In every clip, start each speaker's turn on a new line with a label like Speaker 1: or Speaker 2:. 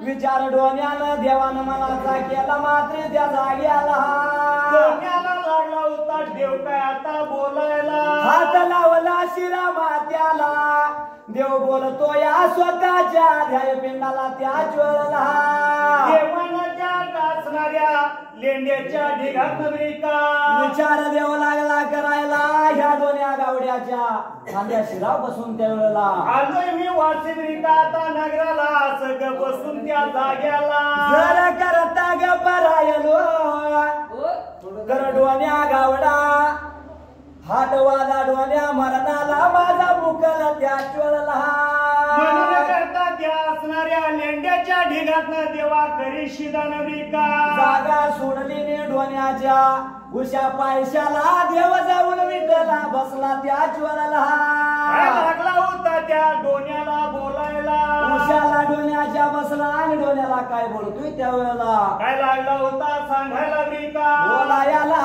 Speaker 1: विचार डोन्यानं देवानं मनाचा केला मात्र त्या जाग्याला
Speaker 2: डोन्याला लागला होता देव काय आता बोलायला
Speaker 1: हात लावला शिरा मात्याला देव बोलतो या स्वतःच्या ध्याय पिंडाला त्या ज्वलला
Speaker 2: देवानाच्या टाचणाऱ्या लेंड्याच्या ढिगात नगरिका
Speaker 1: विचार देव लागला करायला ह्या दोन्या गावड्याच्या खांद्या शिरा बसून त्या वेळेला
Speaker 2: आलोय मी वासिंद्रिका आता नगराला सगळं बसून त्या जाग्याला
Speaker 1: जर करता गप्प राहिलो कर डोन्या गावडा हात वादा डोन्या मरणाला माझा मुकल त्या ज्वलला
Speaker 2: म्हणून करता त्या असणाऱ्या लेंड्याच्या ढिगातनं देवा करी शिदा नगरिका
Speaker 1: जागा सोडली ने डोन्याच्या उशा पायशाला देव जाऊन विठला बसला त्या ज्वलला
Speaker 2: लागला होता त्या डोन्याला बोलायला
Speaker 1: उशाला डोन्याच्या बसला आणि डोन्याला काय बोलतोय त्या वेळेला
Speaker 2: काय लागला होता सांगायला नगरिका
Speaker 1: बोलायला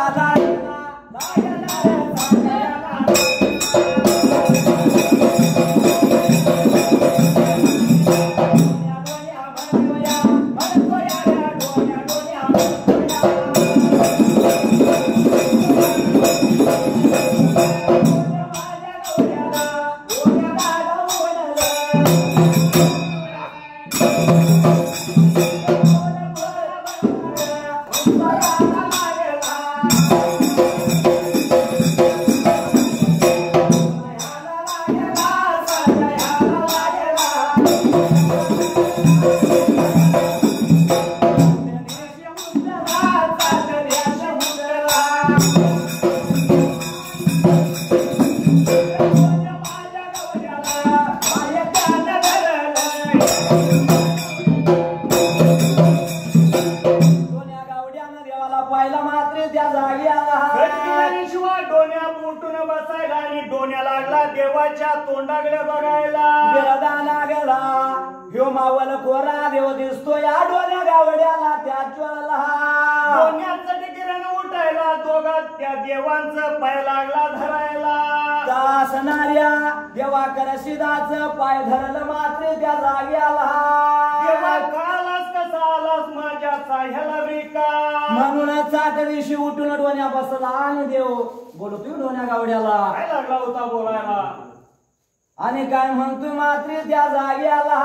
Speaker 1: लागला
Speaker 2: देवाच्या तोंडाकडे बघायला
Speaker 1: बिरदा लागला ह्यो मावल कोरा देव दिसतो या डोन्या गावड्याला त्या ज्वलला
Speaker 2: डोन्याचं टिकिरण उठायला दोघात त्या देवांचं पाय लागला धरायला
Speaker 1: दासणाऱ्या देवा करशिदाचं पाय धरलं मात्र त्या जाग्याला
Speaker 2: देवा कालास कसा आलास माझ्या साह्याला बिका
Speaker 1: म्हणूनच आठ दिवशी उठून डोन्या बसला आणि देव बोलतोय डोन्या गावड्याला
Speaker 2: काय लागला होता बोलायला
Speaker 1: आणि काय म्हणतोय मात्र त्या जाग्याला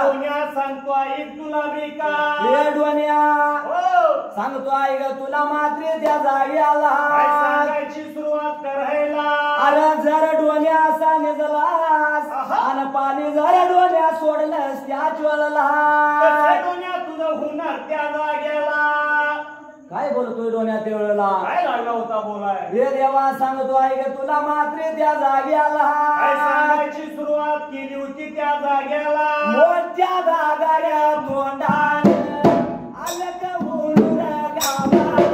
Speaker 2: डोन्या सांगतो ऐक तुला बिका
Speaker 1: हे डोन्या
Speaker 2: हो
Speaker 1: सांगतो ऐक तुला मात्र त्या जाग्याला
Speaker 2: सांगायची सुरुवात करायला
Speaker 1: अरे जर डोन्या असा निजलास आणि पाणी जर डोन्या सोडलंस त्या ज्वलला
Speaker 2: डोन्या तुझं होणार त्या जाग्याला
Speaker 1: काय बोलतोय डोन्या त्या वेळेला
Speaker 2: काय लागला होता बोलाय
Speaker 1: हे देवा सांगतो ऐक तुला मात्र त्या जाग्याला
Speaker 2: काय सांगायची सुरुवात केली होती त्या जाग्याला
Speaker 1: मोठ्या जागाड्या तोंडाने आलं का बोलून गावाला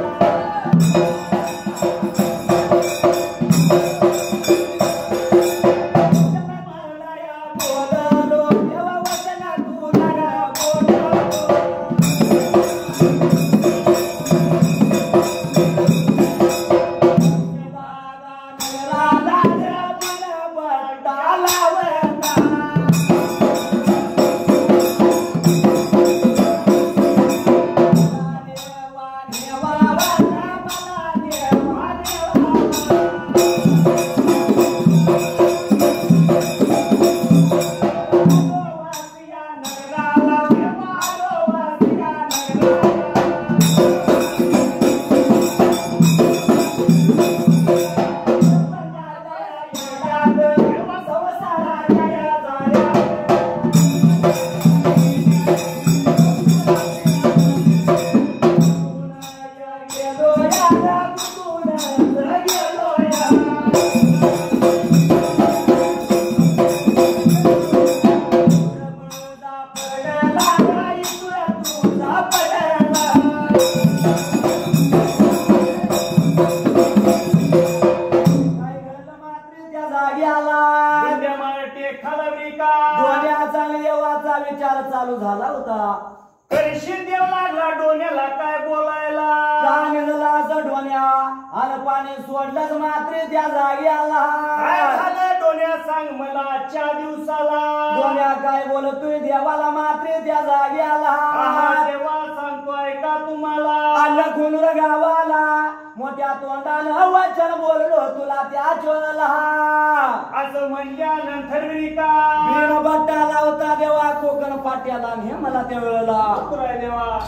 Speaker 1: बोललो देवा वचना तुला बोललो झाला होता.
Speaker 2: कळशी देव लागला डोण्याला काय बोलायला.
Speaker 1: का निघाला असं डोन्या आणि पाणी सोडलंच मात्र त्या जागी आला.
Speaker 2: काय झालं डोण्या सांग मला आजच्या दिवसाला.
Speaker 1: डोन्या काय बोलतोय देवाला मात्र त्या जागी आला.
Speaker 2: देवा सांगतो ऐका तुम्हाला.
Speaker 1: आलं खुनूर गावाला मोठ्या तोंडानं वचन बोललो तुला त्या चोरला.
Speaker 2: असं म्हणल्यानंतर का
Speaker 1: बिन बट्टा लावता देवा कोकण पाट्याला ने मला त्या वेळेला.
Speaker 2: देवा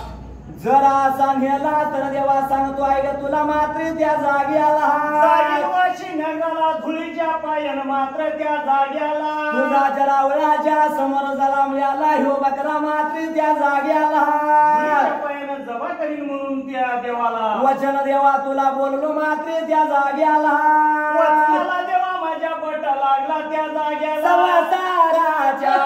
Speaker 1: जरा असा नेला तर देवा सांगतो ऐक तुला मात्र त्या जागी आला.
Speaker 2: जागेवाशी नगाला धुळीच्या पायानं मात्र त्या जाग्याला.
Speaker 1: तुझा जरावळाच्या समोर जरा मिळाला ह्यो बकरा मात्र त्या जागी आला.
Speaker 2: पायानं जमा करीन म्हणून त्या देवाला
Speaker 1: वचन देवा तुला बोललो मात्र त्या जागी आला.
Speaker 2: वचनाला देवा माझ्या बट लागला त्या जाग्याला.
Speaker 1: संसाराच्या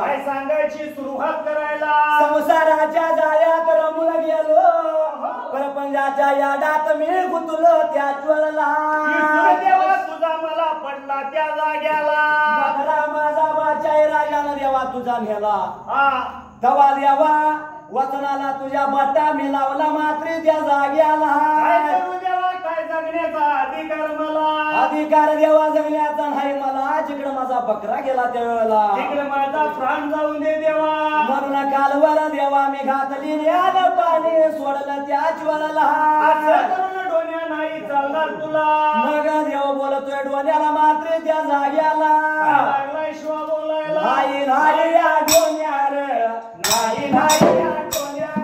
Speaker 2: काय सांगायची सुरुवात करायला.
Speaker 1: संसाराच्या जाळ्यात रमून गेलो परपंचाच्या याडात मी गुंतलो त्याच वेळेला.
Speaker 2: देवा तुझा मला पडला त्या जाग्याला.
Speaker 1: बकरा माझा बाचाई राजानं देवा तुझा नेला.
Speaker 2: हा
Speaker 1: तवा देवा वचनाला तुझ्या बट्टा मिलावला मात्र त्या जाग्याला.
Speaker 2: काय करू देवा काय जगण्याचा अधिकार मला.
Speaker 1: अधिकार देवा जगण्याचा नाही मला. जिकडे माझा बकरा गेला त्या वेळेला
Speaker 2: तिकडे माझा प्राण जाऊन दे देवा.
Speaker 1: म्हणून कालवर देवा मी घातली न्यान पाणी सोडलं त्याच वेळेला.
Speaker 2: असं करून डोन्या नाही चालणार तुला.
Speaker 1: मग देव बोलतोय डोन्याला मात्र त्या जाग्याला.
Speaker 2: लागलाय शिवा बोलायला.
Speaker 1: नाही नाही या डोन्यार नाही नाही या डोन्यार.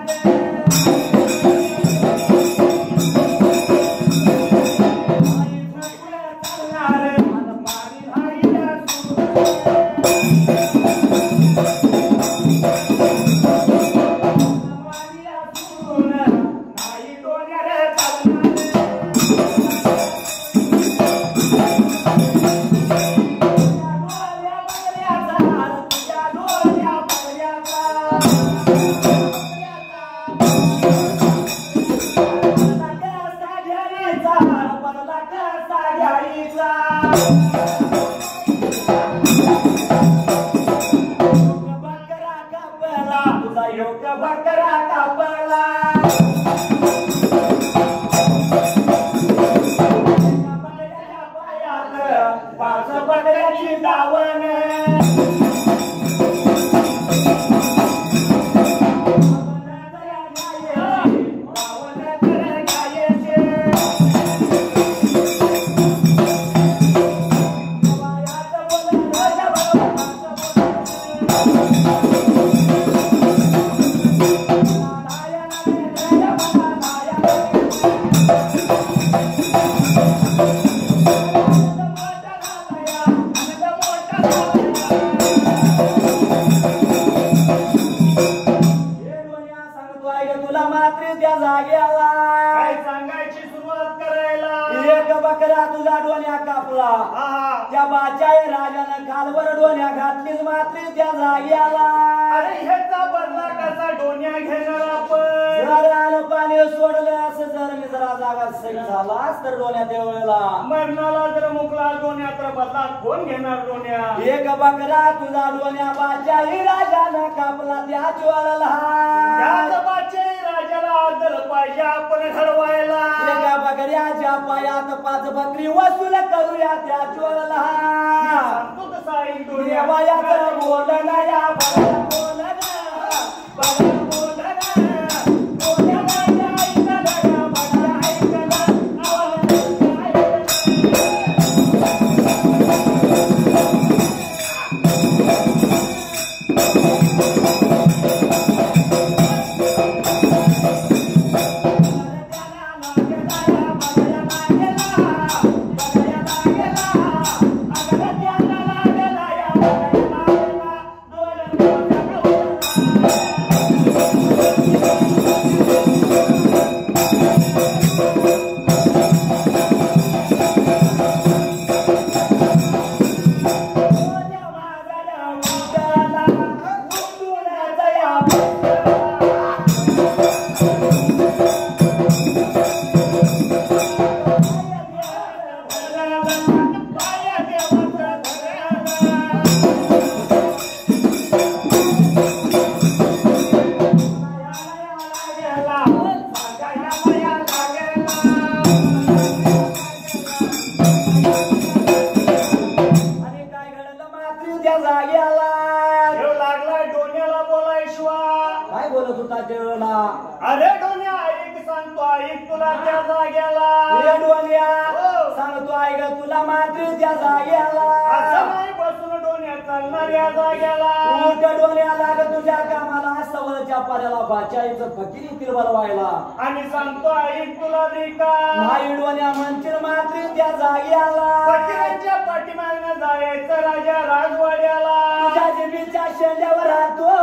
Speaker 1: तुला मात्र त्या जागेला.
Speaker 2: काय सांगायची सुरुवात करायला.
Speaker 1: एक बकरा तुझा डोन्या कापला. त्या बाचाई राजानं कालवर डोन्या घातलीच मात्र त्या जागेला.
Speaker 2: अरे ह्याचा बदला कसा डोन्या घेणार आपण
Speaker 1: जरा पाणी सोडलं असं जर मी जरा जागा सैल झालास तर डोन्या देवळला
Speaker 2: मरणाला जर मुकला डोन्या तर बदला कोण घेणार डोन्या
Speaker 1: एक बकरा तुझा डोन्या बादशाही राजानं कापला त्या ज्वाळला
Speaker 2: त्याच बादशाही राजाला आदर पाहिजे आपण घडवायला
Speaker 1: एका बकऱ्याच्या पायात 5 बकरी वसूल करूया त्या ज्वाळला
Speaker 2: सांगतो तसा एक डोन्या
Speaker 1: देवायाचं बोलणं या बकऱ्या बोलणं बकऱ्या बोलणं डोन्या माझ्या ऐकलं ग, माझ्या ऐकलं
Speaker 2: अरे डोन्या ऐक सांगतो ऐक तुला त्या जाग्याला
Speaker 1: सांगतो ऐक तुला मात्र त्या जाग्याला
Speaker 2: असं नाही बसून डोन्या चालणार या जाग्याला
Speaker 1: उलट डोन्याला ग तुझ्या कामाला सवलच्या पाऱ्याला बाचाईचं फकीरीतील बलवायला
Speaker 2: आणि सांगतो ऐक तुला रिका
Speaker 1: नाही डोन्या म्हणतील मात्र त्या जाग्याला
Speaker 2: फकीरांच्या पाठीमागनं जायचं राजा राजवाड्याला
Speaker 1: तुझ्या जिबीच्या शेंड्यावर राहतो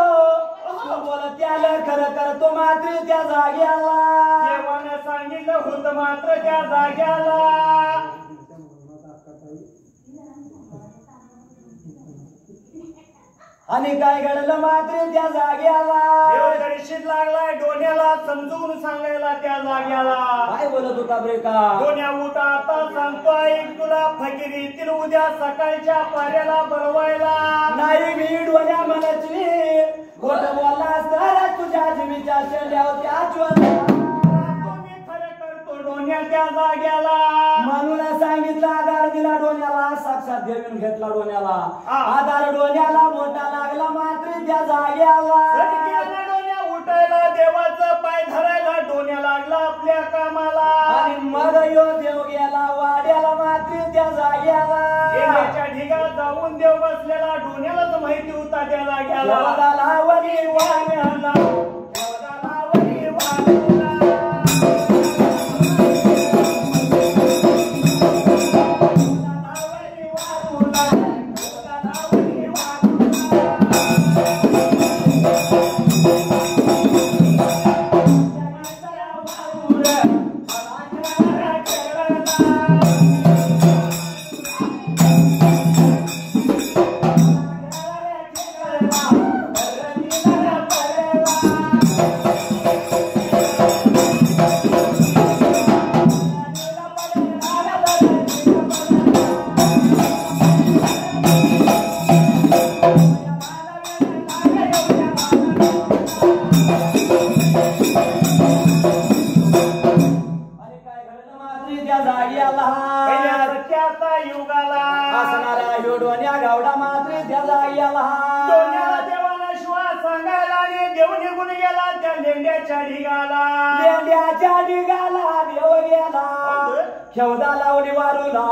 Speaker 1: तू बोल त्याला खरं करतो मात्र त्या जाग्याला
Speaker 2: देवानं सांगितलं होतं मात्र त्या जाग्याला
Speaker 1: आणि काय घडलं मात्र त्या जाग्याला
Speaker 2: देव दर्शित लागलाय डोन्याला समजून सांगायला त्या जाग्याला
Speaker 1: काय बोलत होता ब्रेका
Speaker 2: डोन्या उठा आता सांगतो ऐक तुला फकीरीतील उद्या सकाळच्या पाऱ्याला बरवायला
Speaker 1: नाही मी डोन्या म्हणतली खोट बोललास तर तुझ्या जिबीच्या शेंड्यावर त्या
Speaker 2: मी खरं करतो डोन्या त्या जाग्याला
Speaker 1: म्हणून सांगितलं आधार दिला डोन्याला साक्षात देऊन घेतला डोन्याला आधार डोन्याला मोठा लागला मात्र त्या जाग्याला
Speaker 2: सटक्यानं डोन्या उठायला देवाचं पाय धरायला डोन्या लागला आपल्या कामाला
Speaker 1: आणि मग यो देव गेला वाड्याला मात्र त्या जाग्याला
Speaker 2: देवाच्या ढिगात जाऊन देव बसलेला डोन्यालाच माहिती होता त्या जाग्याला
Speaker 1: देवाला वरी वाड्याला देवाला वरी वाड्याला शेवदा लावली वारूला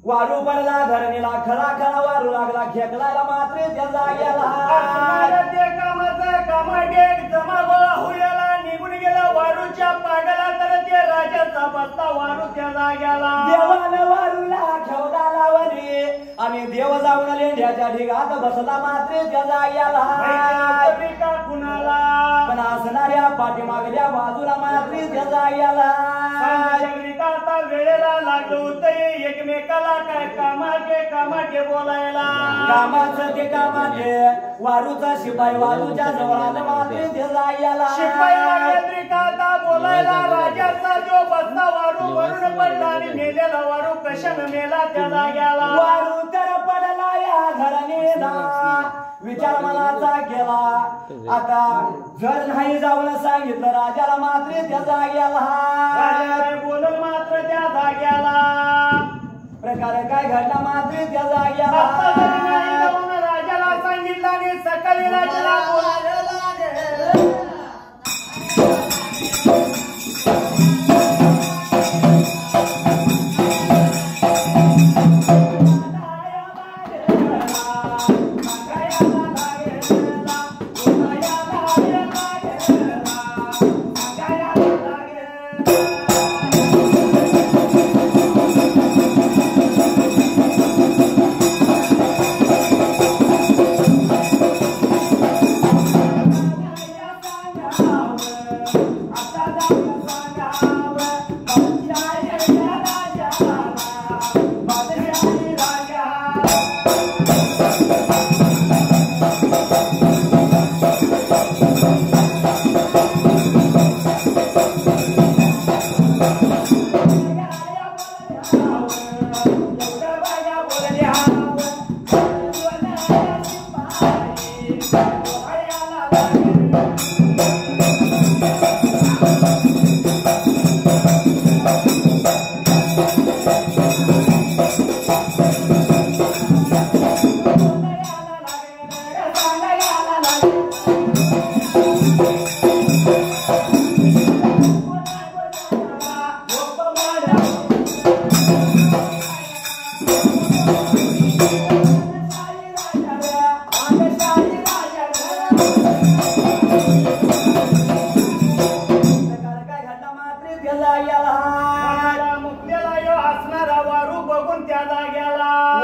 Speaker 1: वारू पडला धरणीला खळा खळा वारू लागला खेकलायला मात्र त्या जाग्याला
Speaker 2: ते कामाचा कामाडेक जमा गोळा होयाला निघून गेला वारूच्या पागाला तर ते राजाचा बसता वारू त्या जाग्याला
Speaker 1: देवानं वारूला शेवदा लावली आणि देव जाऊन लेंड्याच्या ढिगात बसला मात्र त्या जाग्याला
Speaker 2: कुणाला
Speaker 1: पण असणाऱ्या पाठीमागल्या बाजूला मात्र त्या जाग्याला
Speaker 2: आता वेळेला लागलो होत एकमेकाला काय कामाचे बोलायला
Speaker 1: कामाचं ते कामाचे वारूचा शिपाई वारूच्या जवळाला मात्र त्या जाग्याला
Speaker 2: शिपाई आता बोलायला राजाचा जो बसला वारू वरून पडला आणि मेलेला वारू कशानं मेला त्या जाग्याला
Speaker 1: वारू तर पडला या घरानेला विचार मनाचा केला आता जर नाही जाऊन सांगितलं राजाला मात्र त्या जाग्याला
Speaker 2: राजा बोलून मात्र त्या जाग्याला
Speaker 1: प्रकार काय घडला मात्र त्या जाग्याला
Speaker 2: राजाला सांगितलं आणि सकाळी राजाला बोलायला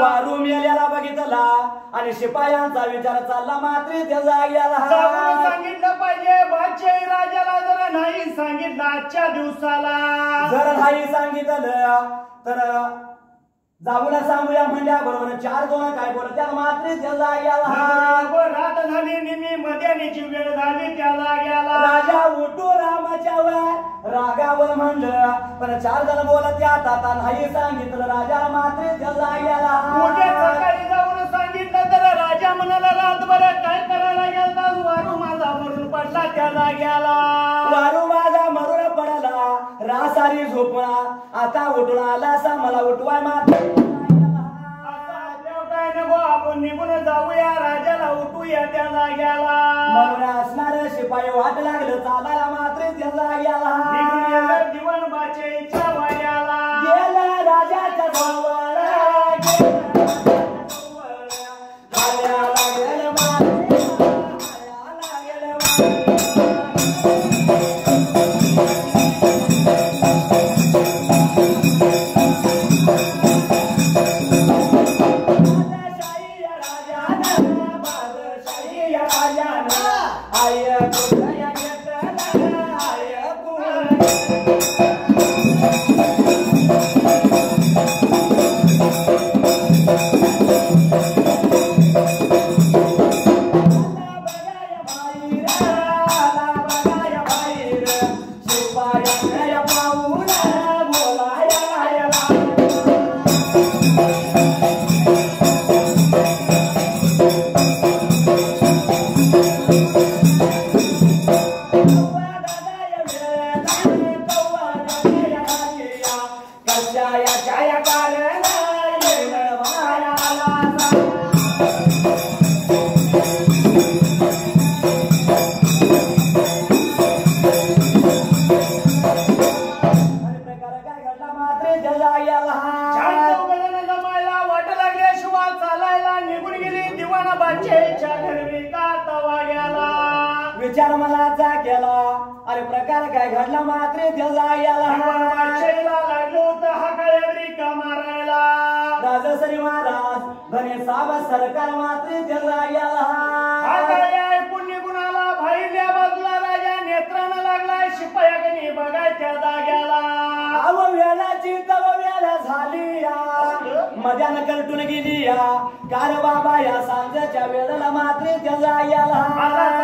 Speaker 1: वारू मेल्याला बघितला आणि शिपायांचा विचार चालला मात्र त्या जाग्याला
Speaker 2: सांगितलं पाहिजे बादशाही राजाला जर नाही सांगितलं आजच्या दिवसाला
Speaker 1: जर नाही सांगितलं तर जाऊला सांगूया म्हणल्या बरोबर 4 दोन काय बोलत त्या मात्र त्या जाग्याला
Speaker 2: रात झाली निमी मध्यानीची वेळ झाली त्या जाग्याला
Speaker 1: राजा उठू रामाच्या वर रागावर म्हणलं पण 4 जण बोलत त्या आता नाही सांगितलं राजा मात्र त्या जाग्याला
Speaker 2: सकाळी जाऊन सांगितलं तर राजा म्हणाला रातभर काय करायला गेलता वारू माझा मरून पडला त्या जाग्याला
Speaker 1: वारू माझा मरून पडला रासारी झोपला आता उठून आला असा मला उठवाय मात्र
Speaker 2: आपण निघून जाऊया राजाला उठूया त्या जाग्याला
Speaker 1: म्हणून असणार शिपाई वाट लागलं चालायला मात्र त्या जाग्याला
Speaker 2: जीवन बाचेच्या वाड्याला
Speaker 1: गेला राजाच्या जवळ विचार मनाचा केला अरे प्रकार काय घडला मात्र त्या जाग्याला
Speaker 2: लागलो होतं हा काय मारायला
Speaker 1: राजश्री महाराज धने साब सरकार मात्र त्याला गेला
Speaker 2: ऐकून निघून आला भाईल्या बाजूला राजा नेत्रानं लागलाय शिपायाकडे बघाय त्या जाग्याला
Speaker 1: अव वेळाची तव वेळा झाली या मजान कलटून गेली या कार बाबा या सांजेच्या वेळेला मात्र त्याला गेला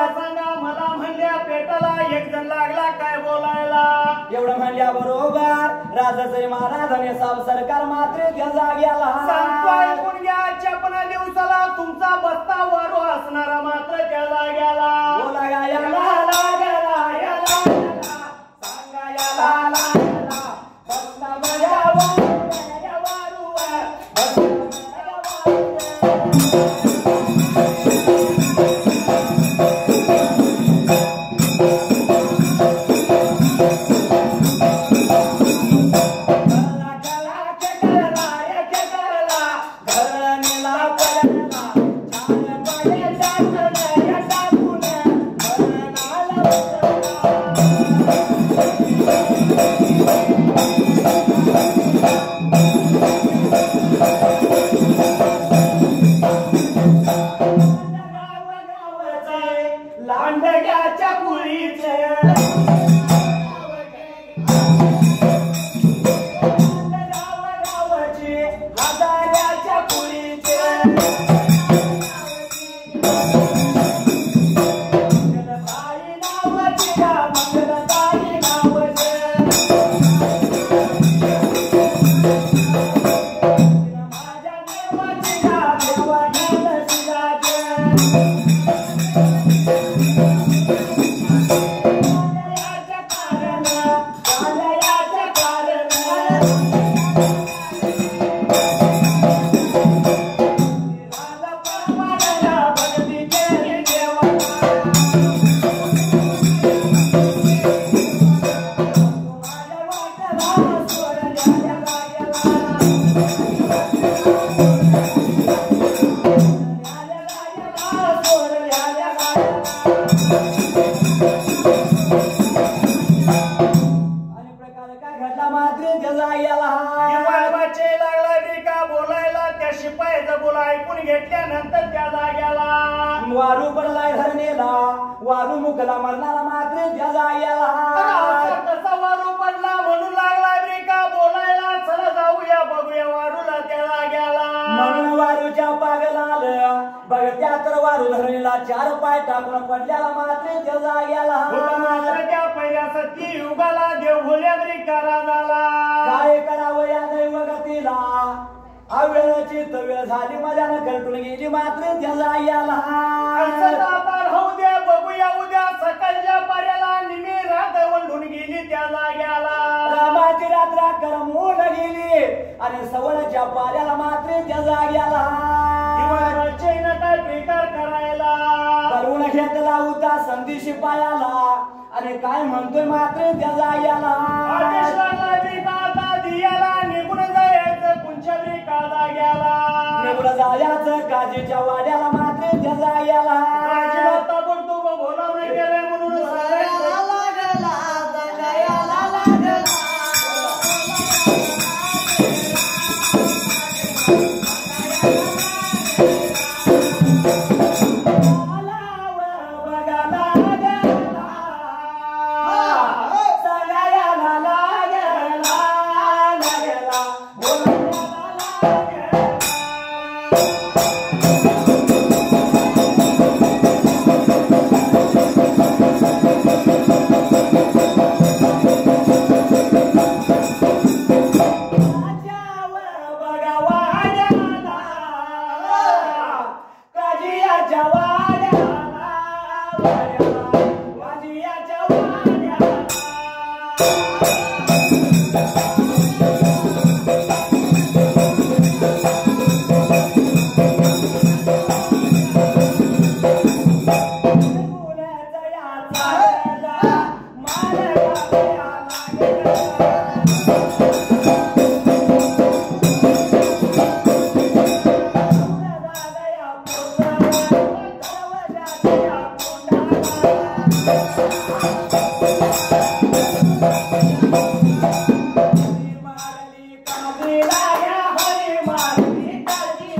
Speaker 2: सांगा मला म्हणल्या पेटाला एक जण लागला काय बोलायला
Speaker 1: एवढं म्हणल्या बरोबर राजाचे महाराजाने साब सरकार मात्र त्याला गेला
Speaker 2: सांगतो ऐकून घ्या चपना दिवसाला तुमचा बस्ता वारो असणारा मात्र त्या जाग्याला
Speaker 1: बोला गायला लागला याला सांगा याला लागला बस्ता माझ्या वारूवर लांडग्याच्या कुळीचे गावाची हजाऱ्याच्या कुळीचे मंगलताई नावाची मंगलताई नावाचे माझ्या देवाची देवा घेतलं शिवाचे घेतल्यानंतर त्या जाग्याला वारू पडलाय धरणेला वारू मुकला मरणाला मात्र त्या जाग्याला
Speaker 2: कसा वारू पडला म्हणून लागलाय रे का बोलायला चला जाऊया बघूया वारूला त्या जाग्याला
Speaker 1: म्हणून वारूच्या पागला आलं बघ त्या तर वारू धरणीला 4 पाय टाकून पडल्याला मात्र त्या जाग्याला
Speaker 2: मात्र त्या पहिल्या सती युगाला देव भोल्या रे करा झाला
Speaker 1: काय करावं या दैवगतीला अवेळची तवेळ झाली मजानं कलटून गेली मात्र त्या जाग्याला
Speaker 2: राहू द्या बघूया उद्या सकाळच्या पाऱ्याला निमी रात वंढून गेली त्या जाग्याला
Speaker 1: रामाची रात्र करमून गेली आणि सवळच्या पाऱ्याला मात्र त्या जाग्याला
Speaker 2: काय बेकार करायला
Speaker 1: करून घेतला होता संदेशी पायाला आणि काय म्हणतोय मात्र त्या जाग्याला
Speaker 2: दियाला निघून जायचं कुंच्या का जाग्याला
Speaker 1: निघून जायचं काजीच्या वाड्याला मात्र त्या जाग्याला
Speaker 2: ताबडतोब बोलावणं केलंय म्हणून
Speaker 1: हरी मारली काजी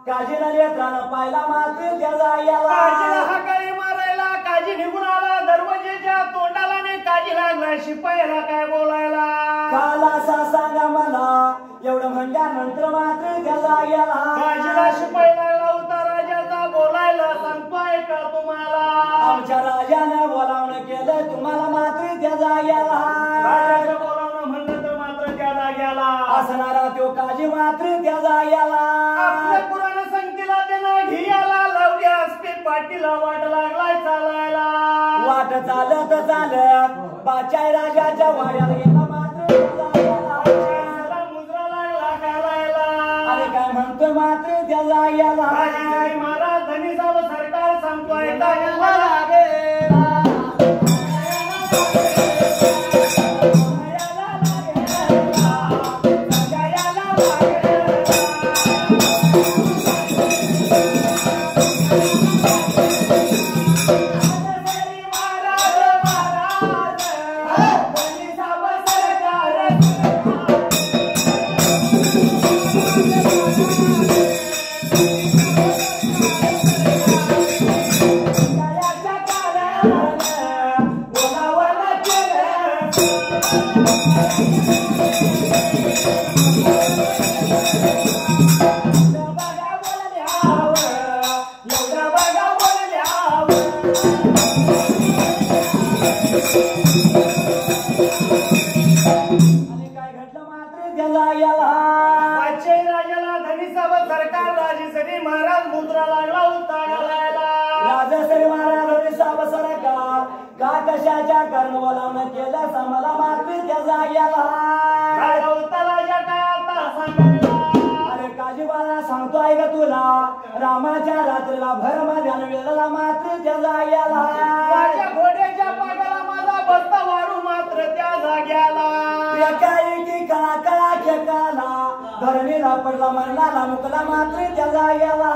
Speaker 1: काजीला लेकरानं पाहिला मात्र त्याचा
Speaker 2: काजीला
Speaker 1: याला
Speaker 2: हाकाळी मारायला काजी निघून आला दरवाजेच्या तोंडाला ने काजी लागला शिपायाला काय बोलायला
Speaker 1: काल असा सांगा मला एवढं म्हणल्यानंतर मात्र त्याचा
Speaker 2: काजीला
Speaker 1: याला
Speaker 2: शिपाई लागला होता राजाचा बोलायला सांगतोय का तुम्हाला
Speaker 1: आमच्या राजानं बोलावणं केलं तुम्हाला मात्र त्याचा याला
Speaker 2: राजाचं बोलावणं म्हणलं तर मात्र त्या जाग्याला
Speaker 1: असणारा तो काजी मात्र त्याचा याला
Speaker 2: आपल्या पुराण संगतीला त्यानं घियाला लावली असते पाठीला वाट लागलाय चालायला
Speaker 1: वाट चालत चालत बाचाय राजाच्या वाड्यात गेला मात्र त्याचा याला.
Speaker 2: त्याला मुजरा लागला घालायला
Speaker 1: अरे काय म्हणतोय मात्र त्याचा याला
Speaker 2: काजीगिरी महाराज धनी साहेब सरकार सांगतोय का राजाला धनी साहेब सरकार राजेश्वरी महाराज मुद्रा लागला होता घालायला
Speaker 1: राजश्री महाराज साहेब सरकार का कशाच्या कारण बोलावणं केलं समला मात्र त्याचा याला
Speaker 2: राजा होता राजा काय आता सांगायला
Speaker 1: अरे काजीबाला सांगतो आहे का तुला रामाच्या रात्रीला भरम ध्यान वेळेला मात्र त्याचा याला
Speaker 2: माझ्या घोड्याच्या पागाला माझा बस्ता वारू मात्र त्या जाग्याला
Speaker 1: एकाएकी कळा कळा केकाला धरणीला पडला मरणाला मुकला मात्र त्याचा याला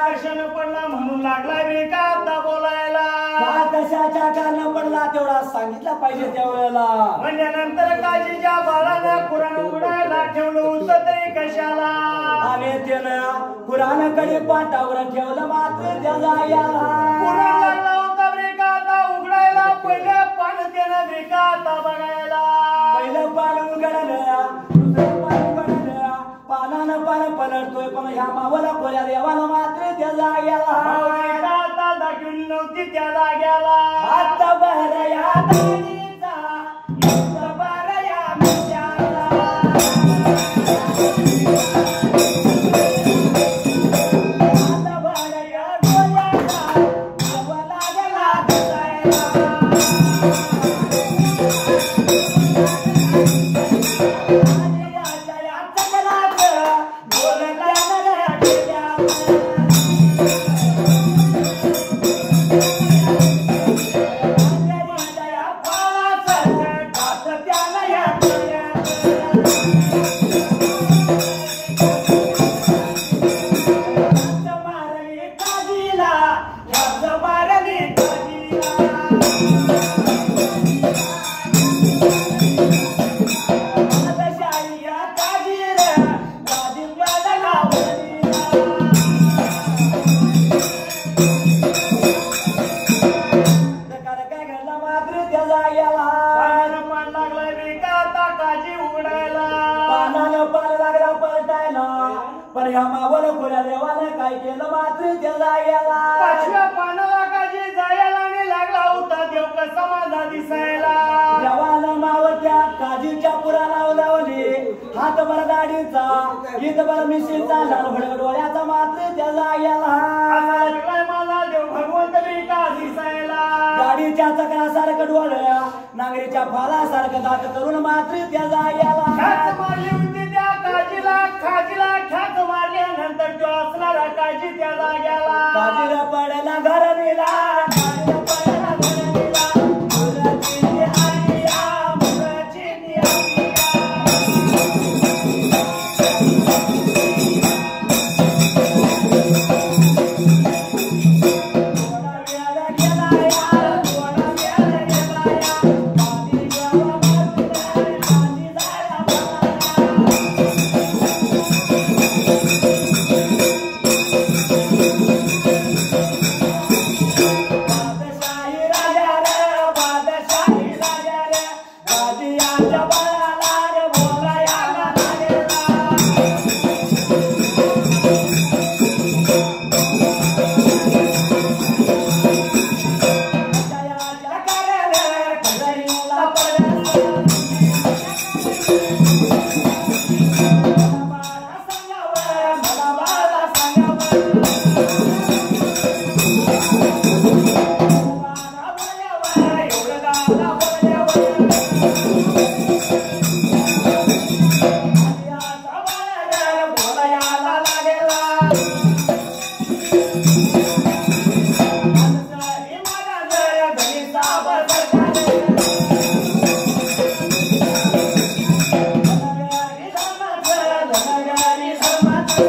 Speaker 2: कशानं पडला म्हणून लागला बेका आता बोलायला
Speaker 1: का कशाच्या कारण पडला तेवढा सांगितलं पाहिजे त्यावेळेला
Speaker 2: म्हणल्यानंतर काजीच्या बाळानं कुराण उघडायला ठेवलं होतं तरी कशाला
Speaker 1: आणि त्यानं कुराणकडे पाटावर ठेवलं मात्र त्याचा याला
Speaker 2: कुराण लागला होता ब्रेका आता उघडायला पहिलं पान त्यानं ब्रेका आता बघायला
Speaker 1: पहिलं पान उघडलं दुसरं पान उघडलं पानानं पान पलटतोय पण ह्या मावला कोल्या देवाला मात्र त्याचा याला
Speaker 2: आता दाखवली नव्हती त्या जाग्याला
Speaker 1: हात भर या दाढीचा, हात भर या मिशाला. हात भर या डोळ्याला, नाव लागला दिसायला. आणि याच्या या चकलात बोलताना केल्यावर पण ह्या मावल खोल्या देवानं काय केलं मात्र त्याला याला
Speaker 2: पाचव्या पानाला काजी जायला आणि लागला होता देव कसा माझा दिसायला
Speaker 1: देवानं मावत्या काजीच्या पुराला लावली हात भर दाढीचा गीत भर मिशीचा लाल भडक डोळ्याचा मात्र त्याला याला
Speaker 2: लागलाय माझा देव भगवंत मी का दिसायला
Speaker 1: गाडीच्या चक्रासारखं डोळ्या नांगरीच्या फालासारखं दात करून मात्र त्याला याला
Speaker 2: ख्याच मारली होती त्या काजीला ख्याच मारल्यानंतर तो असणारा काजी त्या जाग्याला
Speaker 1: काजीला पडला घर नेला काजीला पडला घर नेला मुलाची आलिया मुलाची आलिया थोडा वेळ गेला यार थोडा वेळ गेला यार काजी जेव्हा मारून काजी जायला धनगरी धर्माचं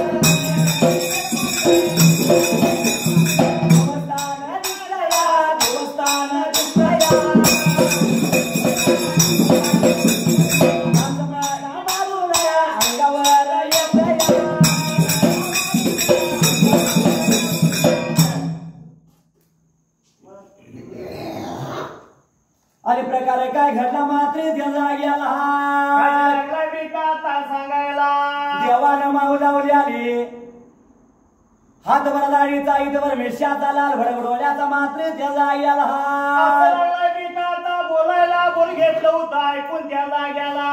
Speaker 1: देवस्थान दिसया अंगावर येतया अरे प्रकारे काय घडला मात्र त्याला गेला
Speaker 2: सांगायला
Speaker 1: देवानं माऊ लावली आली हातभर दाढीचा ईदभर मिरशाचा लाल भडक डोळ्याचा मात्र त्याला गेला
Speaker 2: बोलायला बोल घेतलं होतं ऐकून त्याला गेला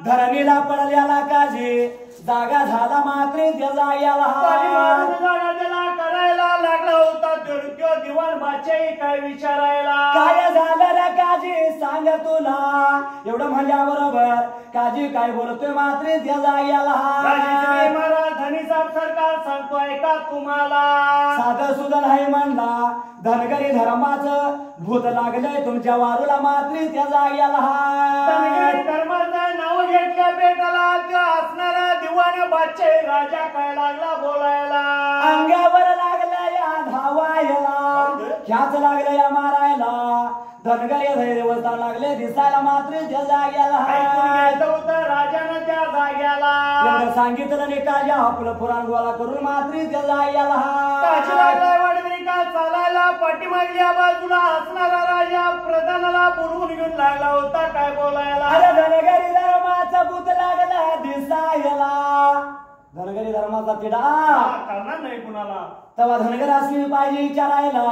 Speaker 1: धरणीला पडल्याला काजी जागा झाला मात्र त्याला गेला
Speaker 2: करायला लागला होता तो दिवाण बादशाही काय विचारायला
Speaker 1: काय झालं रे काजी सांग तुला एवढं म्हणल्या बरोबर काजी काय बोलतोय मात्र त्याला गेला
Speaker 2: धनी साहेब सरकार सांगतोय का तुम्हाला
Speaker 1: साधं सुद्धा नाही म्हणला धनगरी धर्माचं भूत लागलंय तुमच्या वारूला मात्र त्याला गेला
Speaker 2: धर्माचं नाव घेतल्या बेटाला असणारा दिवाण बादशाही राजा काय लागला बोलायला
Speaker 1: अंगावर लागला या धावायला ख्याच लागलं या मारायला धनगरी धैर्यवस्था लागले दिसायला मात्र त्या जाग्याला
Speaker 2: राजानं त्या जाग्याला
Speaker 1: सांगितलं नाही काजा आपलं पुराण गोळा करून मात्र त्या जाग्याला
Speaker 2: चालायला पाठीमागल्या बाजूला असणारा राजा प्रधानाला बोलवून घेऊन लागला होता काय बोलायला
Speaker 1: अरे धनगरी धर्माचा भूत लागला दिसायला धनगरी धर्माचा तिडा
Speaker 2: करणार नाही कुणाला
Speaker 1: तेव्हा धनगर असली पाहिजे विचारायला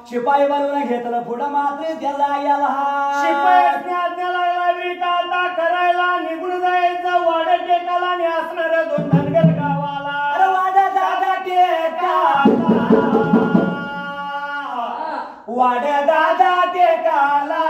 Speaker 1: शिपाई बनवून घेतलं पुढं मात्र त्याला गेला
Speaker 2: शिपाई आज्ञा लागला विकाता करायला निघून जायचं वाड्या टेकाला आणि असणार दोन धनगर गावाला
Speaker 1: अरे वाड्या दादा टेकाला वाड्या दादा टेकाला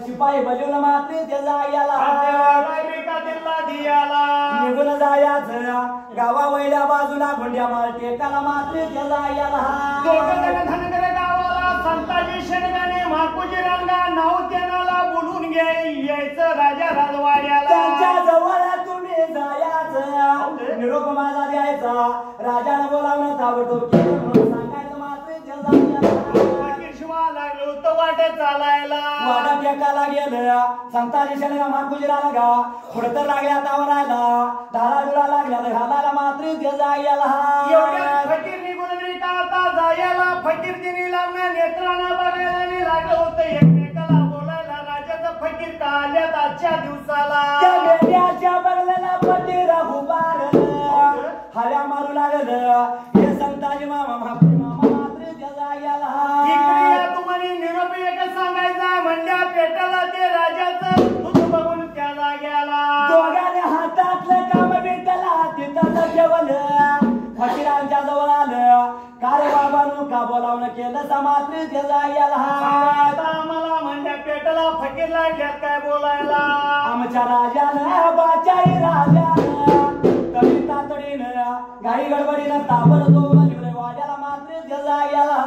Speaker 1: शिपाई बजवलं मात्र त्याला निघून जायचं गावा वैल्या बाजूला गुंड्या मार टेकाला मात्र त्याला
Speaker 2: गावाला संताजी शेणगाने माकुजी रंगा नाव त्याला बोलून यायचं राजा राजवाड्याला
Speaker 1: त्यांच्या जवळ तुम्ही जायचं निरोप माझा द्यायचा राजाला बोलावणं ताबडतोब केलं सांगायचं मात्र त्याला
Speaker 2: लागलो होतं वाटत चालायला
Speaker 1: वाडा टेकाला गेलं संताजी शेणगा माकुजीराला गा पुढं तर लागल्या तावरायला धारा डुळा लागल्या घालायला मात्र त्याला
Speaker 2: एवढ्या फकीर निघून आता जायला फकीर तिने लावण्या नेत्रांना बघायला आणि लागलं होतं एकमेकाला बोलायला राजाचं फकीर का आल्यात आजच्या दिवसाला
Speaker 1: त्या मेंढ्याच्या बगलेला फकीर उभारलं हऱ्या मारू लागलं हे संताजी मामा मात्र त्याला
Speaker 2: तुम्हाला निरोप एक सांगायचा म्हणजे पेटाला ते राजाचं दूध बघून त्याला गेला
Speaker 1: दोघांनी हातातलं काम भेटला तिथं जेवलं फकीरांच्या जवळ आलं का रे बाबांनो का बोलावणं केलं समात्री त्याला गेला
Speaker 2: आम्हाला म्हणजे पेटाला फकीर लागल्यात काय बोलायला
Speaker 1: आमच्या राजानं बाचारी राजानं कमी तातडीनं घाई गडबडीनं ताबडतोब वाड्याला मात्र त्याला
Speaker 2: गेला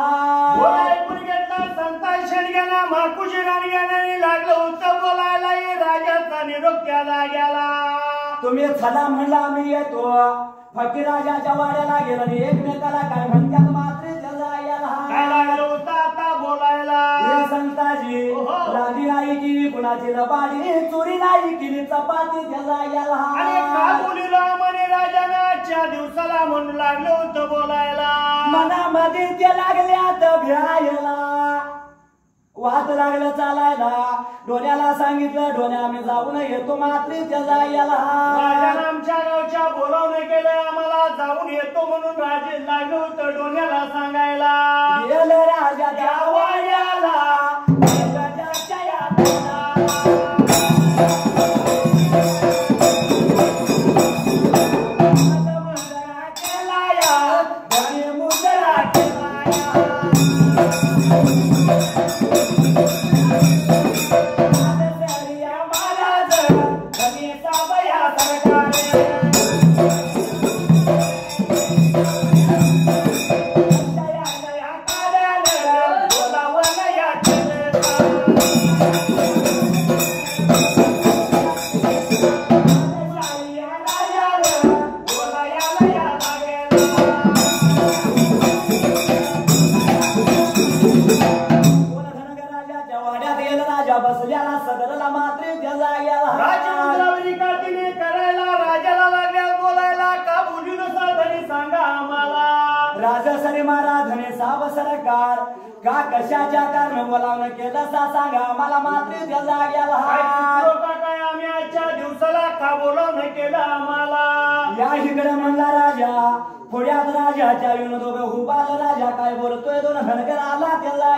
Speaker 2: संताजी शेणग्याला माकुजी राणग्याने लागलं होतं बोलायला राजाचा निरोप त्याला गेला
Speaker 1: तुम्ही चला म्हणला आम्ही येतो फकीर राजाच्या वाड्याला गेलो आणि एकमेकाला काय म्हणतात मात्र त्याला
Speaker 2: काय लागलं होतं आता बोलायला
Speaker 1: हे संताजी राणी नाही की कुणाची लबाडी चोरी नाही केली चपाती त्याला याला
Speaker 2: आणि काबुलीला म्हणे राजानं आजच्या दिवसाला म्हणून लागलं होतं बोलायला
Speaker 1: मनामध्ये ते लागल्यात भ्यायला वाद लागलं चालायला डोण्याला सांगितलं डोण्या आम्ही जाऊन येतो मात्र त्याला याला
Speaker 2: राजानं आमच्या गावच्या बोलावणं केलं आम्हाला जाऊन येतो म्हणून राजे लागलं होतं डोण्याला सांगायला
Speaker 1: गेलं राजा त्या वाड्याला राजाच्या यात्रेला. मुजरा केला या, धनी मुजरा केला या. आदर्शरिया महाराज, धनी साबया सरकारे. जया जया कार्यालय, बोलावलं या केलेला. आदर्शरिया राजाला, बोलायला या लागेला. राजाच्या वाड्यात गेला राजा बसल्याला सदरला मात्र त्याला गेला
Speaker 2: राजमुद्रावरी काठीने करायला राजाला लागल्या बोलायला का बोलू नसा धनी सांगा आम्हाला
Speaker 1: राजा सरे महाराज धने साब सरकार का कशाच्या कारण बोलावणं केलं सा सांगा मला मात्र त्याला
Speaker 2: काय
Speaker 1: गेला
Speaker 2: चुकलो का काय आम्ही आजच्या दिवसाला का बोलावणं केलं आम्हाला
Speaker 1: या इकडे म्हणला राजा पुढ्यात राजाच्या येऊन दोघं हुबाल राजा काय बोलतोय दोन धनगर आला त्याला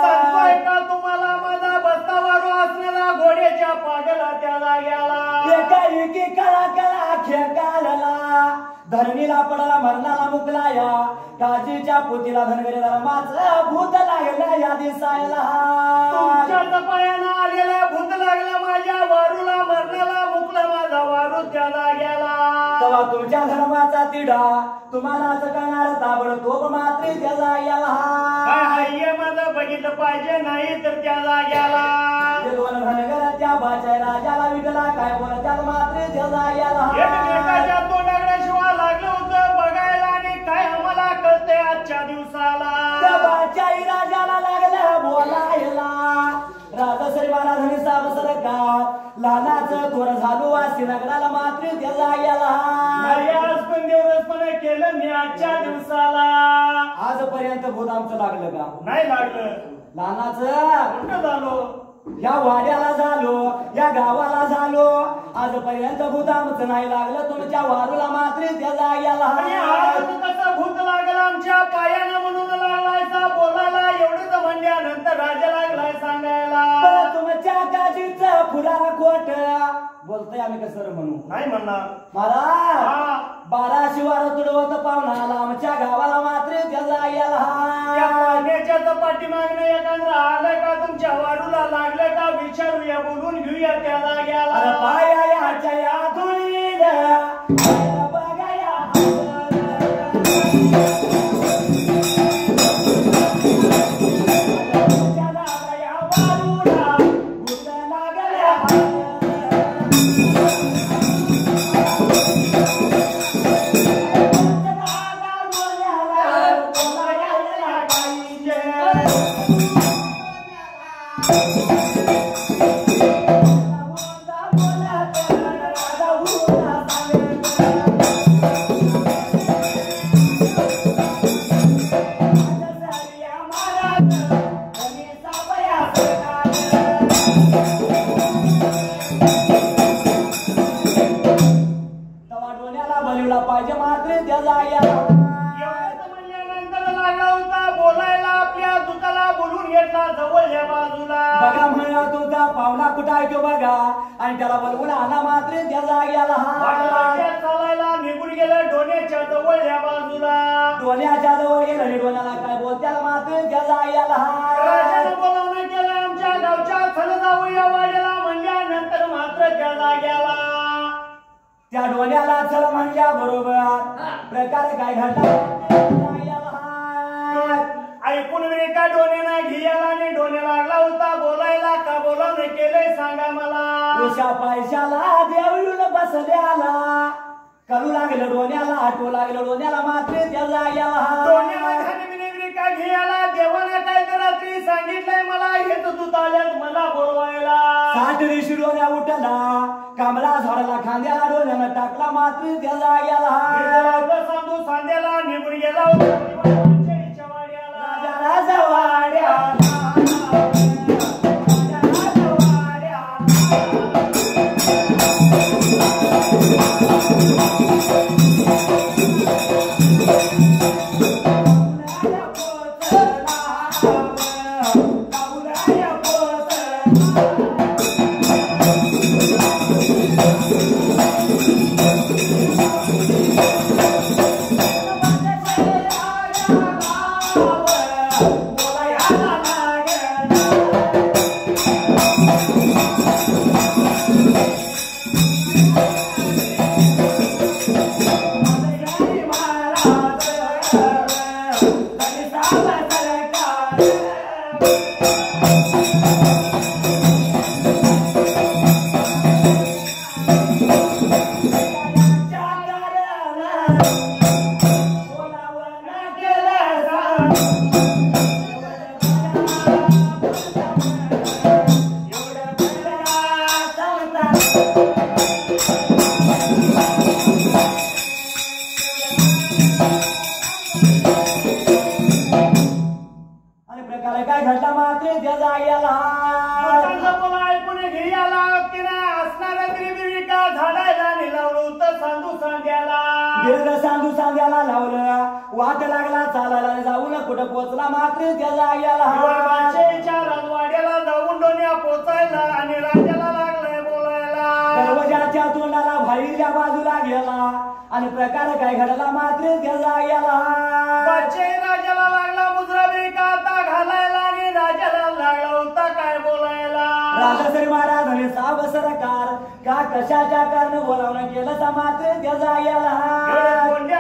Speaker 2: सांगतोय
Speaker 1: गेला
Speaker 2: का तुम्हाला माझा बस्तावारू असणारा घोड्याच्या पागला त्याला गेला
Speaker 1: एकाएकी कळा कळा खेकाळला धरणीला पडला मरणाला मुकला या काजीच्या पोतीला धनगरी धर्माचं भूत लागलं या दिसायला
Speaker 2: तुमच्या पायानं आलेला भूत लागला माझ्या वारूला मरणाला मुकला माझा वारू त्याला गेला
Speaker 1: तेव्हा तुमच्या धर्माचा तिढा तुम्हालाच करणार ताबडतोब मात्र त्याला
Speaker 2: काय
Speaker 1: गेला
Speaker 2: हाय माझं बघितलं पाहिजे नाही तर त्याला गेला
Speaker 1: ते दोन धनगर त्या बाच्या राजाला विकला काय बोल त्याला मात्र त्याला गेला
Speaker 2: एकमेकाच्या तोंडाकडे लागलं होतं बघायला आणि काय आम्हाला कळतंय आजच्या दिवसाला
Speaker 1: त्या बाच्याही राजाला लागलं बोलायला राजा श्री महाराजांनी साब सरकार लहानाचं थोर झालो वासी नगराला मात्र त्याला गेला
Speaker 2: आज पण देवरसपणे केलं मी आजच्या दिवसाला
Speaker 1: आजपर्यंत भूत आमचं लागलं का
Speaker 2: नाही लागलं
Speaker 1: लहानाचं
Speaker 2: कुठं झालो
Speaker 1: या वाड्याला झालो या गावाला झालो आजपर्यंत भूत आमचं नाही लागलं तुमच्या वारूला मात्र त्याला
Speaker 2: आणि
Speaker 1: गेला
Speaker 2: आज कसं भूत लागलं आमच्या पायानं म्हणून लागलायचा बोलायला एवढंच म्हणल्यानंतर राजा लागलाय सांगायला
Speaker 1: तुमच्या काजीचं फुलाला खोट बोलतोय आम्ही कसं म्हणू
Speaker 2: नाही म्हणणार
Speaker 1: महाराज 12 शिवार तुडवत पाहुणाला आमच्या गावाला मात्र त्याला
Speaker 2: या
Speaker 1: गेला
Speaker 2: पाण्याच्या पाठीमागनं एखादं आलं का तुमच्या वारूला लागलं का विचारूया बोलून घेऊया त्याला
Speaker 1: अरे
Speaker 2: गेला
Speaker 1: पाया याच्या या धुळीला बघा या पाहिजे मात्र त्याला
Speaker 2: एवढंच म्हणल्यानंतर लागला होता बोलायला आपल्या दुताला बोलून घेतला जवळच्या बाजूला
Speaker 1: बघा म्हणत होता पाहुणा कुठं आहे तो बघा आणि त्याला बोलवून आणा मात्र त्याला
Speaker 2: वाटवाट्यात चालायला निघून गेलं डोण्याच्या जवळच्या बाजूला
Speaker 1: डोण्याच्या जवळ गेलं आणि डोण्याला काय बोलत्याला मात्र त्याला
Speaker 2: राजानं बोलावणं केलं आमच्या गावच्या खल जाऊ या वाड्याला म्हणल्यानंतर मात्र त्याला गेला
Speaker 1: त्या डोण्याला चल म्हणल्या बरोबर प्रकार काय घडला
Speaker 2: ऐकून एका डोण्यानं घियाला आणि डोण्या लागला होता बोलायला का बोलावणं केलंय सांगा मला
Speaker 1: उशा पैशाला देऊन बसल्याला करू लागलं डोण्याला आठवू लागलं डोण्याला मात्र त्याला
Speaker 2: डोण्याला खाली का घियाला देवानं काय तर रात्री सांगितलंय मला हेच तू आल्यात मला बोलवायला
Speaker 1: साठ दिवशी डोल्या उठला कांबळा झाडाला खांद्याला डोल्यानं टाकला मात्र त्या जाग्याला
Speaker 2: सांगू सांद्याला निघून गेला राजा
Speaker 1: राजा वाड्याला काय घडला मात्र त्या जाग्याला
Speaker 2: ऐकून घरी आला असणाऱ्या त्रिबिका झाडायला निलावलं तर सांगू सांग्याला
Speaker 1: गेलं सांगू सांग्याला लावलं वाट लागला चालायला जाऊन कुठं पोचला मात्र त्या जाग्याला
Speaker 2: राजवाड्याला जाऊन डोन्या पोचायला आणि राजाला लागलाय बोलायला
Speaker 1: दरवाजाच्या तोंडाला बाहेरच्या बाजूला गेला आणि प्रकार काय घडला मात्र त्या जाग्याला
Speaker 2: राजाला लागला मुजरा आता घालायला आणि राजाला लागला होता काय बोलायला
Speaker 1: राजाश्री महाराजांनी साब सरकार का कशाच्या कारण बोलावणं केलं मात्र त्या जाग्याला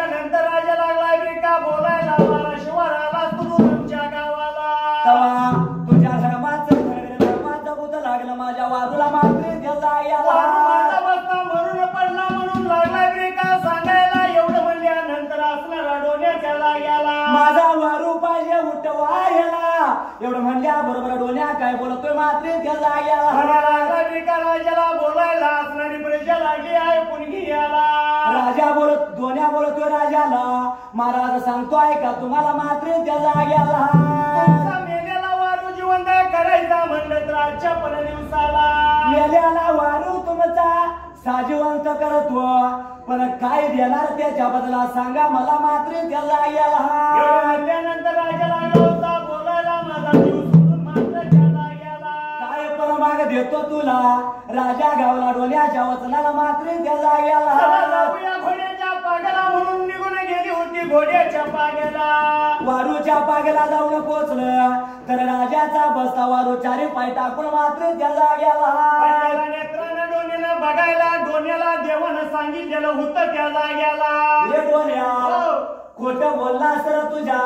Speaker 2: नंतर राजा लागला का बोलायला मला शिवार आला तू तुमच्या गावाला
Speaker 1: तवा तुझ्या धर्माचं भूत लागलं माझ्या बाजूला मात्र त्या जाग्याला
Speaker 2: बसता म्हणून पडला म्हणून लागला का सांगायला एवढं म्हणल्यानंतर असणारा डोण्याच्या जाग्याला
Speaker 1: माझा वारू पाहिजे उठवायला एवढं म्हणल्या बरोबर डोन्या काय बोलतोय मात्र त्या जाग्याला
Speaker 2: राजाला बोलायला असणारी प्रजा लागली आहे पुणगी याला
Speaker 1: राजा बोलत डोन्या बोलतोय राजाला महाराज सांगतोय का तुम्हाला मात्र त्या जाग्याला
Speaker 2: मेल्याला वारू जिवंत करायचा म्हणलं तर आजच्या पण दिवसाला
Speaker 1: मेल्याला वारू तुमचा साजिवंत करतो पण काय देणार त्याच्या बदला सांगा मला मात्र त्या जाग्याला
Speaker 2: म्हणल्यानंतर राजा लागला होता बोलायला माझा जीव सोडून मात्र त्या जाग्याला
Speaker 1: काय परमाग देतो तुला राजा गावला डोल्याच्या वचनाला मात्र त्या जाग्याला
Speaker 2: जाऊया घोड्याच्या पागला म्हणून निघून गेली होती घोड्याच्या पागेला
Speaker 1: वारूच्या पागेला जाऊन पोचलं तर राजाचा बसता वारू चारी पाय टाकून मात्र त्या जाग्याला
Speaker 2: नेत्रानं डोन्याला बघायला डोन्याला देवानं सांगितलेलं होतं त्या जाग्याला
Speaker 1: हे डोन्या खोट बोलला तर तुझ्या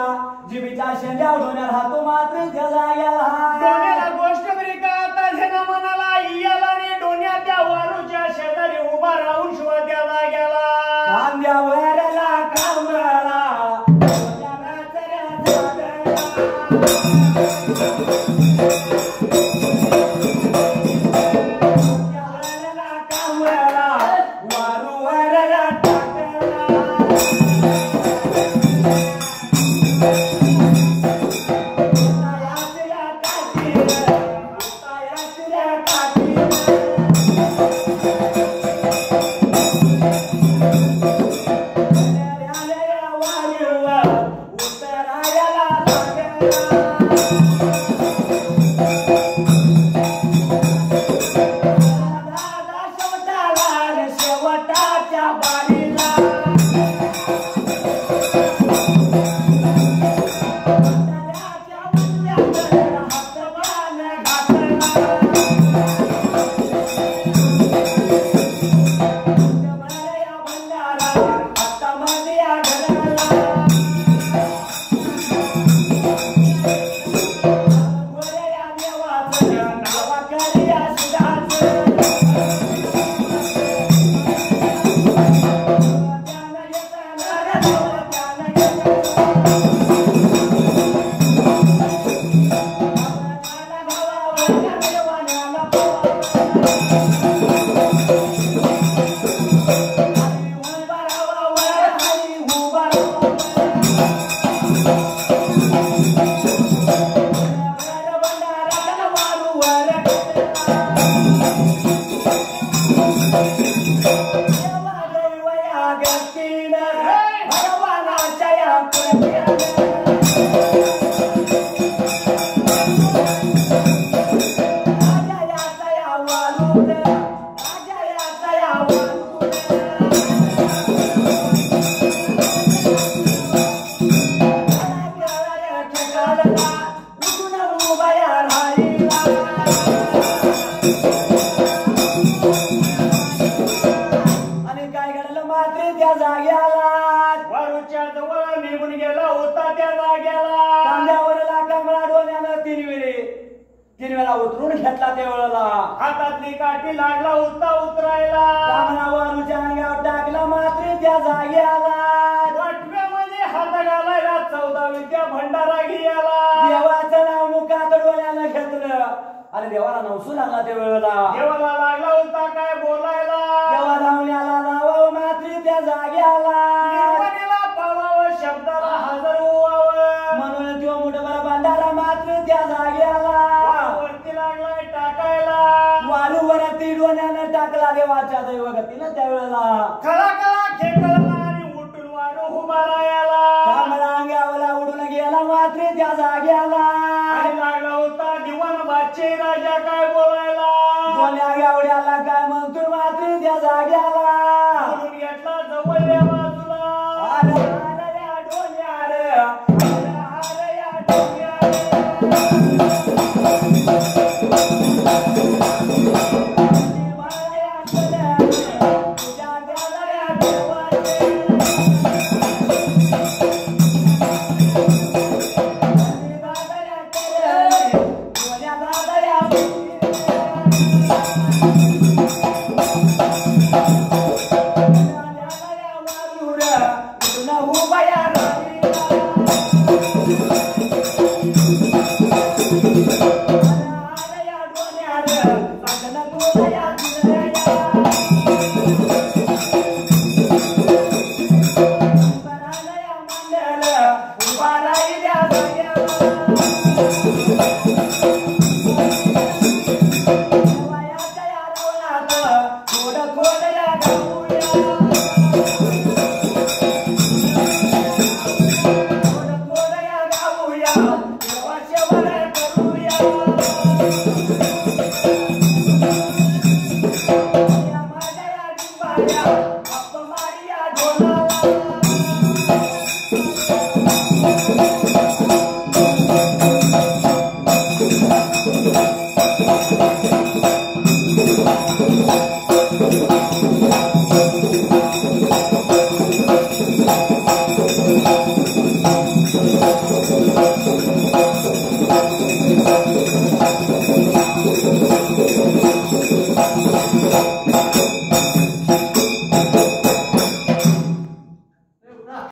Speaker 1: जिबीच्या शेंड्या डोन्या राहतो मात्र त्या
Speaker 2: डोन्याला
Speaker 1: जाग्याला
Speaker 2: गोष्ट तरी का आता झेना मनाला इयाला आणि डोन्या त्या वारूच्या शेजारी उभा राहून शिवा त्या जाग्याला
Speaker 1: खांद्यावरला कांबळा
Speaker 2: देवाला
Speaker 1: वालून राजायाचा या वालून ठेकाला उठून उभा या राहिला आणि काय घडलं मात्र त्या जाग्याला
Speaker 2: वारूच्या जवळ निघून गेला होता त्या जाग्याला
Speaker 1: कांद्यावरला कमळा डोल्यानं तीन वेळा उतरून घेतला त्या वेळेला
Speaker 2: हातातली काठी लागला होता उतरायला
Speaker 1: कामळा वारूच्या अंगावर टाकला मात्र त्या जाग्याला
Speaker 2: वाटव्यामध्ये हात घालायला 14 विद्या भंडारा घ्यायला
Speaker 1: देवाचं नाव मुखात डोल्यानं घेतलं आणि देवाला नवसू लागला त्या वेळेला
Speaker 2: देवाला लागला होता काय बोलायला
Speaker 1: देवा धावण्याला लावावं मात्र त्या जाग्याला
Speaker 2: निर्वाणीला पावावं शब्दाला हजर व्हावं
Speaker 1: म्हणून तो मोठा भंडारा मात्र त्या जाग्याला
Speaker 2: वरती लागलाय टाकायला
Speaker 1: वारूवरती डोल्यानं टाकला देवाच्या दैवगतीनं त्या वेळेला
Speaker 2: खळा खळा खेकळला आणि उठून वारू उभा राहायला
Speaker 1: कामळा अंगावला उडून गेला मात्र त्या जाग्याला
Speaker 2: आणि लागला होता दिवाण बादशाही राजा काय बोलायला
Speaker 1: डोल्या गावड्याला काय म्हणतो मात्र त्या जाग्याला
Speaker 2: बोलून घेतला जवळल्या बाजूला
Speaker 1: आलं आलं या डोल्यावर, आलं आलं या डोल्यावर. मला या डोल्यावर, तुझ्या गाला या डोल्यावर. दादा या डोल्यावर, डोल्या दादा या या